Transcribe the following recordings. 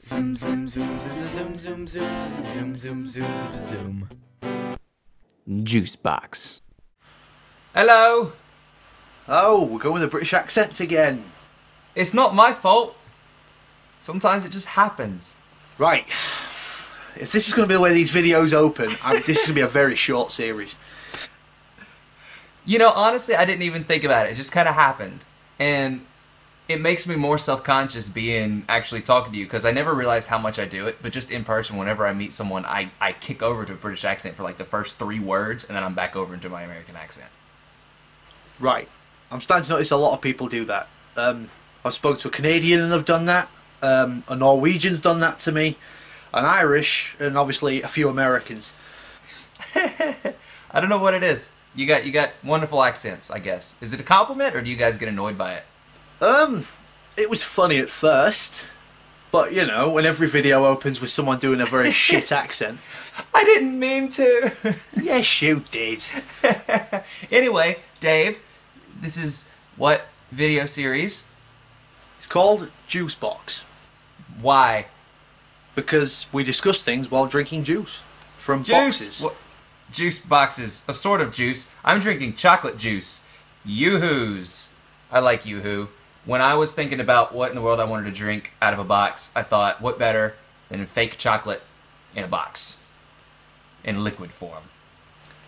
Zoom, zoom, zoom, zoom, zoom, zoom, zoom, zoom, zoom, zoom, zoom. Juice box. Hello. Oh, we're going with the British accents again. It's not my fault. Sometimes it just happens. Right. If this is going to be the way these videos open, this is going to be a very short series. You know, honestly, I didn't even think about it. It just kind of happened. And it makes me more self-conscious being actually talking to you because I never realized how much I do it. But just in person, whenever I meet someone, I kick over to a British accent for like the first 3 words, and then I'm back over into my American accent. Right. I'm starting to notice a lot of people do that. I've spoken to a Canadian and they've done that. A Norwegian's done that to me. An Irish, and obviously a few Americans. I don't know what it is. You got wonderful accents, I guess. Is it a compliment, or do you guys get annoyed by it? It was funny at first, but you know, when every video opens with someone doing a very shit accent. I didn't mean to. Yes, you did. Anyway, Dave, this is what video series? It's called Juice Box. Why? Because we discuss things while drinking juice from Juice. boxes. What? Juice boxes of sort of juice. I'm drinking chocolate juice. Yoo-hoos. I like Yoo-hoo. When I was thinking about what in the world I wanted to drink out of a box, I thought, what better than fake chocolate in a box, in liquid form.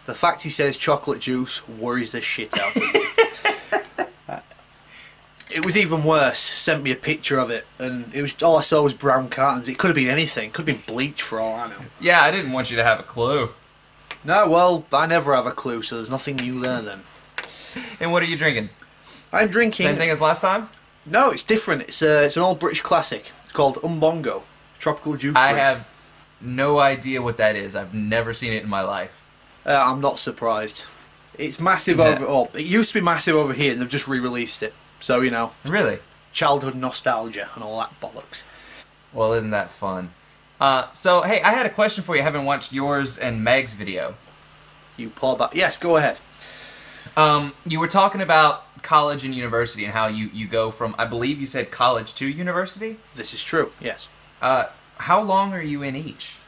The fact he says chocolate juice worries the shit out of me. It was even worse. Sent me a picture of it, and it was all I saw was brown cartons. It could have been anything. Could have been bleach for all I know. Yeah, I didn't want you to have a clue. No, well, I never have a clue, so there's nothing new there then. And what are you drinking? I'm drinking... Same thing as last time? No, it's different. It's an old British classic. It's called Umbongo. Tropical juice I drink. have no idea what that is. I've never seen it in my life. I'm not surprised. It's massive over... Oh, it used to be massive over here, and they've just re-released it. So, you know... Really? Childhood nostalgia and all that bollocks. Well, isn't that fun? So, hey, I had a question for you. I haven't watched yours and Meg's video. You poor bastard. Yes, go ahead. You were talking about college and university and how you go from, I believe you said college to university? This is true, yes. How long are you in each?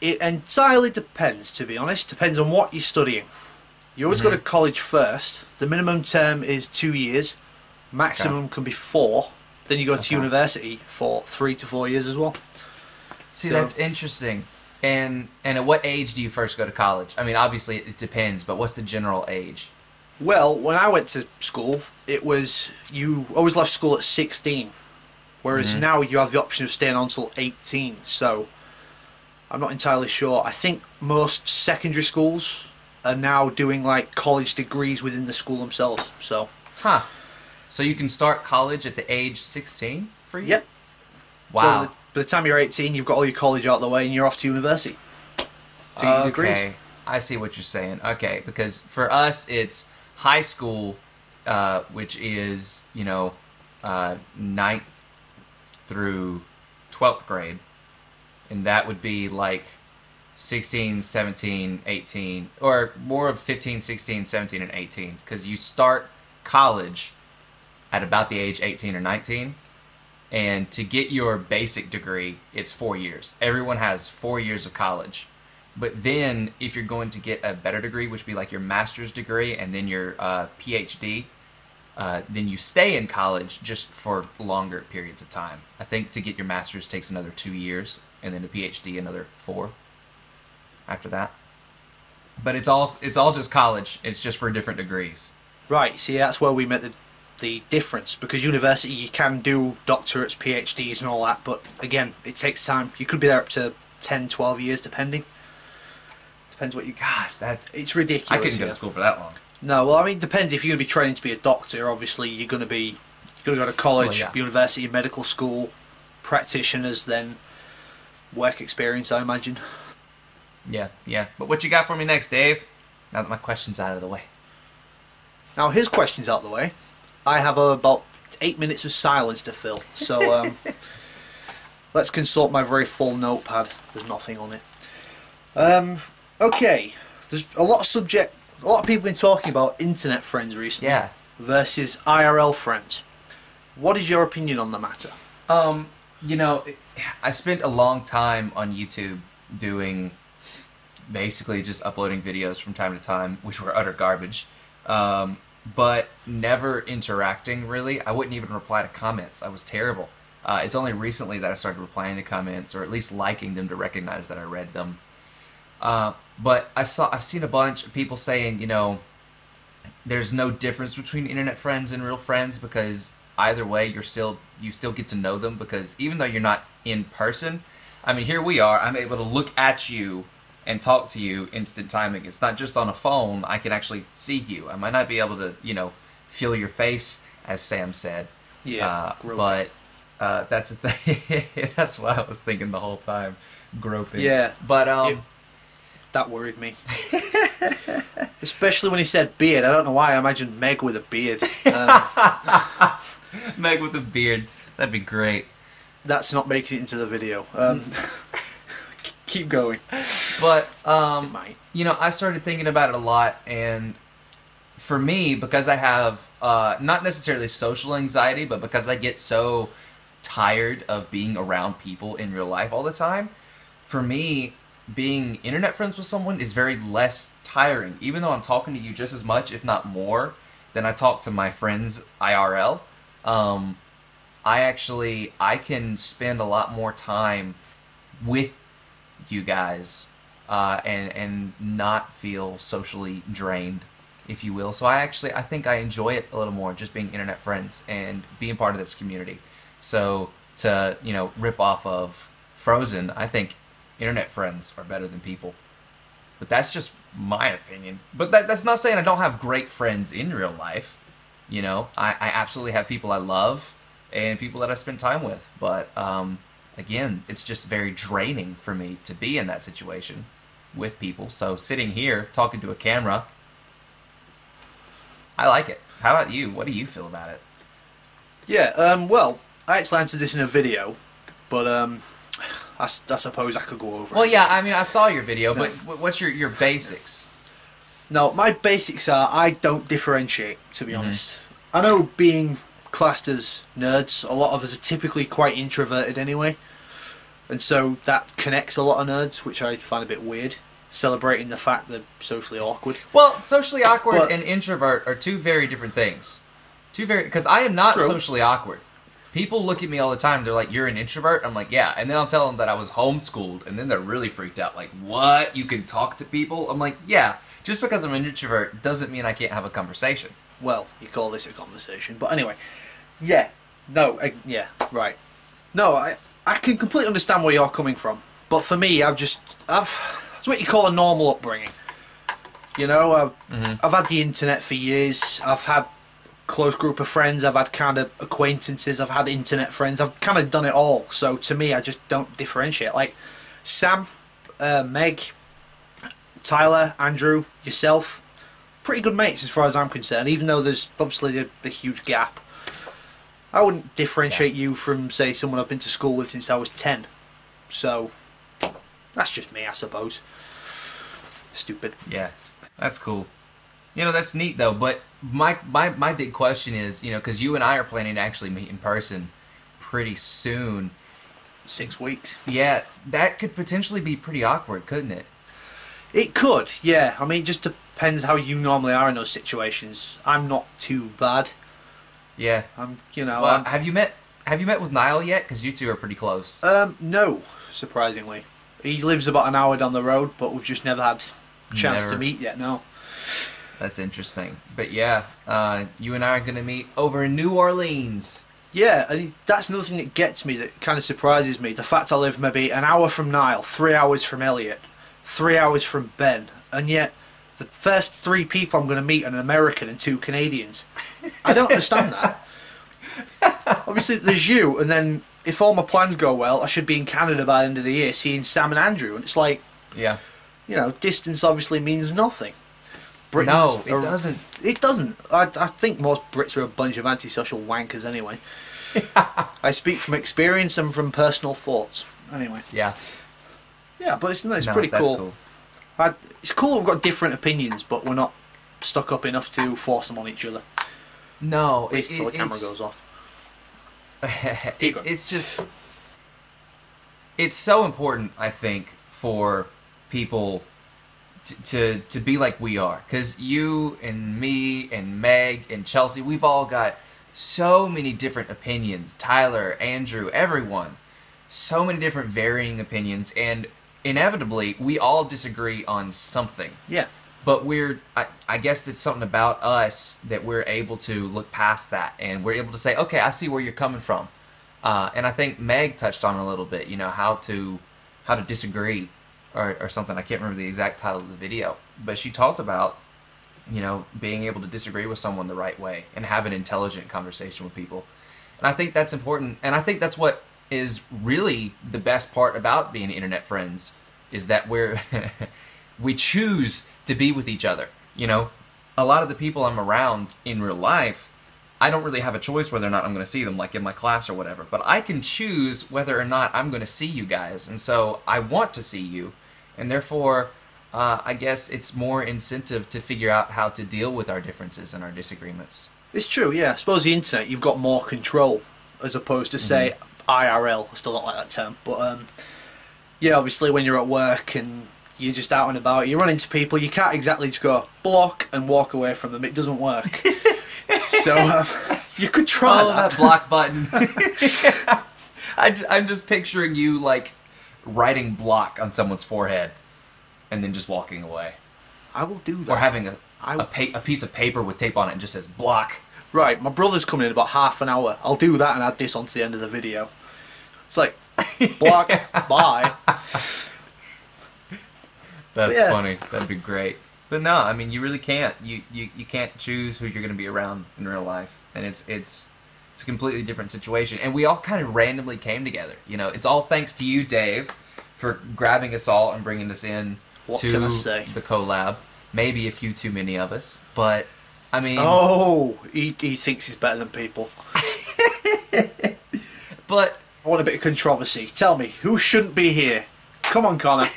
It entirely depends, to be honest. Depends on what you're studying. You always go to college first. The minimum term is 2 years. Maximum can be 4. Then you go to university for 3 to 4 years as well. See, that's interesting. And at what age do you first go to college? I mean, obviously it depends, but what's the general age? Well, when I went to school, it was, you always left school at 16. Whereas now you have the option of staying on until 18. So, I'm not entirely sure. I think most secondary schools are now doing like college degrees within the school themselves. So, So you can start college at the age 16 for you? Yep. Wow. So by the time you're 18, you've got all your college out of the way and you're off to university. To get your degrees. Okay, I see what you're saying. Okay, because for us it's high school, which is, you know, 9th through 12th grade. And that would be like 16, 17, 18, or more of 15, 16, 17, and 18. Because you start college at about the age 18 or 19. And to get your basic degree, it's 4 years. Everyone has 4 years of college. But then, if you're going to get a better degree, which would be like your master's degree and then your PhD, then you stay in college just for longer periods of time. I think to get your master's takes another 2 years, and then a PhD another 4 after that. But it's all just college. It's just for different degrees. Right, see, that's where we met the difference, because university you can do doctorates, PhDs and all that, but again, it takes time. You could be there up to 10, 12 years depending. Depends what you... Gosh, it's ridiculous. I couldn't go to school for that long. No, well, I mean, it depends. If you're going to be training to be a doctor, obviously you're going to go to college, university, medical school, practitioners, then work experience, I imagine. Yeah. But what you got for me next, Dave? Now that my question's out of the way. Now his question's out of the way. I have about 8 minutes of silence to fill, so let's consult my very full notepad. There's nothing on it. Okay, there's a lot of people have been talking about internet friends recently versus IRL friends. What is your opinion on the matter? you know, I spent a long time on YouTube doing basically just uploading videos from time to time, which were utter garbage, but never interacting really. I wouldn't even reply to comments. I was terrible. It's only recently that I started replying to comments, or at least liking them to recognize that I read them. But I've seen a bunch of people saying, you know, there's no difference between internet friends and real friends, because either way you still get to know them, because even though you're not in person, I mean, here we are, I'm able to look at you and talk to you instant timing. It's not just on a phone. I can actually see you. I might not be able to, you know, feel your face, as Sam said. Yeah, but that's a thing. That's what I was thinking the whole time, groping. Yeah, but that worried me. Especially when he said beard. I don't know why I imagined Meg with a beard. Meg with a beard. That'd be great. That's not making it into the video. Keep going. But you know, I started thinking about it a lot, and for me, because I have not necessarily social anxiety, but because I get so tired of being around people in real life all the time, for me, being internet friends with someone is very less tiring, even though I'm talking to you just as much, if not more, than I talk to my friends IRL. I can spend a lot more time with you guys and not feel socially drained, if you will. So I think I enjoy it a little more, just being internet friends and being part of this community. So to, you know, rip off of Frozen, I think internet friends are better than people. But that's just my opinion. But that's not saying I don't have great friends in real life. You know, I absolutely have people I love and people that I spend time with. But again, it's just very draining for me to be in that situation with people. So sitting here talking to a camera, I like it. How about you? What do you feel about it? Yeah, well, I actually answered this in a video, but I suppose I could go over it. Well, yeah, I mean, I saw your video, but what's your basics? No, my basics are I don't differentiate, to be honest. I know being classed as nerds, a lot of us are typically quite introverted anyway, and so that connects a lot of nerds, which I find a bit weird, celebrating the fact they're socially awkward. Well, socially awkward and introvert are two very different things. Because I am not socially awkward. People look at me all the time, they're like, you're an introvert? I'm like, yeah. And then I'll tell them that I was homeschooled, and then they're really freaked out. Like, what? You can talk to people? I'm like, yeah. Just because I'm an introvert doesn't mean I can't have a conversation. Well, you call this a conversation. But anyway, yeah. No, yeah, right. No, I can completely understand where you're coming from. But for me, it's what you call a normal upbringing. You know, I've had the internet for years. I've had close group of friends, I've had kind of acquaintances, I've had internet friends, I've kind of done it all. So to me, I just don't differentiate. Like Sam, Meg, Tyler, Andrew, yourself, pretty good mates as far as I'm concerned, even though there's obviously the huge gap. I wouldn't differentiate you from, say, someone I've been to school with since I was 10. So that's just me, I suppose. Stupid. Yeah, that's cool. You know, that's neat though, but my big question is, you know, because you and I are planning to actually meet in person pretty soon. 6 weeks. Yeah, that could potentially be pretty awkward, couldn't it? It could, yeah. I mean, it just depends how you normally are in those situations. I'm not too bad. Yeah. You know. Well, have you met with Niall yet? Because you two are pretty close. No, surprisingly. He lives about an hour down the road, but we've just never had a chance to meet yet. No. That's interesting. But yeah, you and I are going to meet over in New Orleans. Yeah, and that's another thing that gets me, that kind of surprises me. The fact I live maybe an hour from Niall, 3 hours from Elliot, 3 hours from Ben, and yet the first 3 people I'm going to meet are an American and 2 Canadians. I don't understand that. Obviously, there's you, and then if all my plans go well, I should be in Canada by the end of the year seeing Sam and Andrew, and it's like, yeah, you know, distance obviously means nothing. No, it doesn't. It doesn't. I think most Brits are a bunch of antisocial wankers anyway. I speak from experience and from personal thoughts. Anyway. Yeah. Yeah, but it's pretty cool. It's cool we've got different opinions, but we're not stuck up enough to force them on each other. No. At least until the camera goes off. It's just... it's so important, I think, for people to be like we are, because you and me and Meg and Chelsea, we've all got so many different opinions. Tyler, Andrew, everyone, so many different varying opinions, and inevitably we all disagree on something. Yeah. But I guess it's something about us that we're able to look past that, and we're able to say, okay, I see where you're coming from. And I think Meg touched on a little bit, you know, how to disagree or something. I can't remember the exact title of the video, but she talked about, you know, being able to disagree with someone the right way and have an intelligent conversation with people. And I think that's important, and I think that's what is really the best part about being internet friends, is that we choose to be with each other. You know, a lot of the people I'm around in real life, I don't really have a choice whether or not I'm going to see them, like in my class or whatever, but I can choose whether or not I'm going to see you guys, and so I want to see you, and therefore I guess it's more incentive to figure out how to deal with our differences and our disagreements. It's true, yeah. I suppose the internet, you've got more control, as opposed to, say, IRL. I still don't like that term, but yeah, obviously when you're at work and you're just out and about, you run into people, you can't exactly just go block and walk away from them. It doesn't work. So you could try that block button. I'm just picturing you like writing block on someone's forehead and then just walking away. I will do that. Or having a piece of paper with tape on it and just says block. Right, my brother's coming in about half an hour. I'll do that and add this onto the end of the video. It's like, block, bye. That's funny. That'd be great. But no, I mean, you really can't. You can't choose who you're going to be around in real life, and it's a completely different situation. And we all kind of randomly came together. You know, it's all thanks to you, Dave, for grabbing us all and bringing us in to the collab. Maybe a few too many of us, but I mean. Oh, he thinks he's better than people. But I want a bit of controversy. Tell me, who shouldn't be here? Come on, Connor.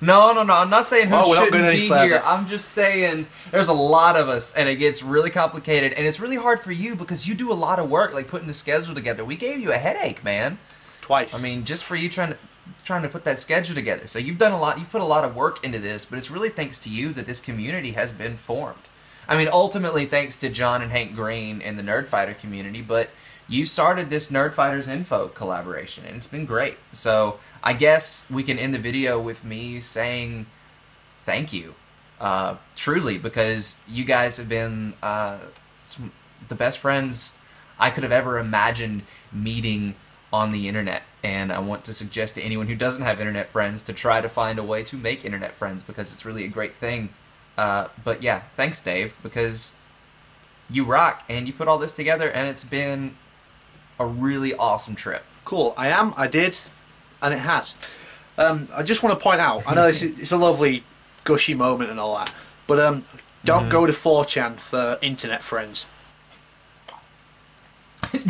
No. I'm not saying who shouldn't be further. here. I'm just saying there's a lot of us, and it gets really complicated, and it's really hard for you because you do a lot of work, like putting the schedule together. We gave you a headache, man. Twice. I mean, just for you trying to put that schedule together. So you've done a lot. You've put a lot of work into this, but it's really thanks to you that this community has been formed. I mean, ultimately thanks to John and Hank Green and the Nerdfighter community, but you started this Nerdfighters Info collaboration, and it's been great. So I guess we can end the video with me saying thank you, truly, because you guys have been the best friends I could have ever imagined meeting on the internet. And I want to suggest to anyone who doesn't have internet friends to try to find a way to make internet friends, because it's really a great thing. But yeah, thanks, Dave, because you rock, and you put all this together, and it's been a really awesome trip. Cool. I did, and it has. I just want to point out, I know it's a lovely gushy moment and all that, but don't go to 4chan for internet friends.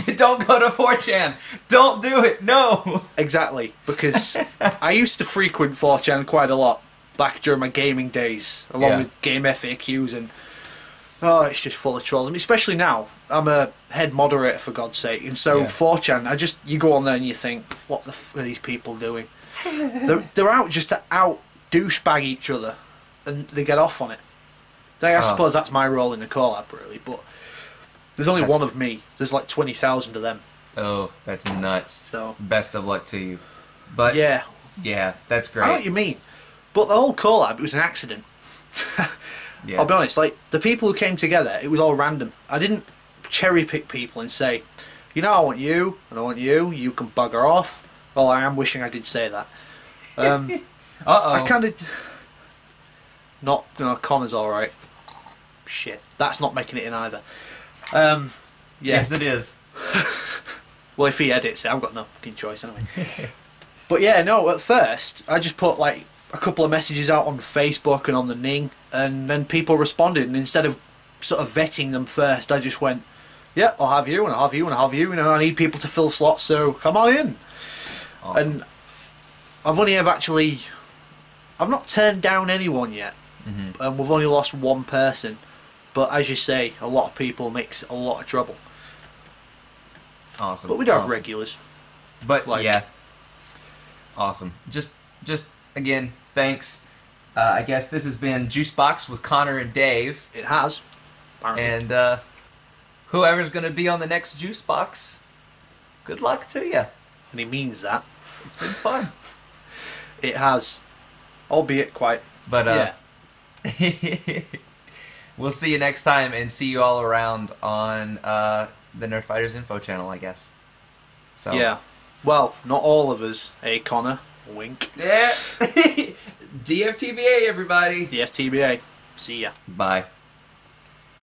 Don't go to 4chan. Don't do it. No. Exactly, because I used to frequent 4chan quite a lot back during my gaming days, along with game FAQs, and oh, it's just full of trolls. I mean, especially now, I'm a head moderator, for God's sake, and so 4chan, you go on there and you think, what the f are these people doing? they're out just to douchebag each other, and they get off on it. I suppose that's my role in the collab, really, but there's only one of me. There's like 20,000 of them. Oh, that's nuts. So best of luck to you. But yeah, that's great. I know what you mean, but the whole collab, it was an accident. I'll be honest, like, the people who came together, it was all random. I didn't cherry pick people and say, you know, I want you, and I want you can bugger off. Well, I am wishing I did say that. I kind of... No, Connor's alright. Shit, that's not making it in either. Yes, it is. Well, if he edits it, I've got no fucking choice anyway. But yeah, no, at first, I just put, like, a couple of messages out on Facebook and on the Ning, and then people responded, and instead of sort of vetting them first, I just went, yeah, I'll have you, and I'll have you, and I'll have you, I need people to fill slots, so come on in. Awesome. And I've only ever actually, I've not turned down anyone yet, and we've only lost one person, but as you say, a lot of people makes a lot of trouble. Awesome. But we do have regulars. But like, yeah. Awesome. Just again, thanks. I guess this has been Juicebox with Connor and Dave. It has. Apparently. And whoever's going to be on the next Juicebox, good luck to you. And he means that. It's been fun. It has. Albeit quite. But we'll see you next time and see you all around on the Nerdfighters Info channel, I guess. So yeah. Well, not all of us, eh, Connor? Wink. Yeah. DFTBA, everybody. DFTBA. See ya. Bye.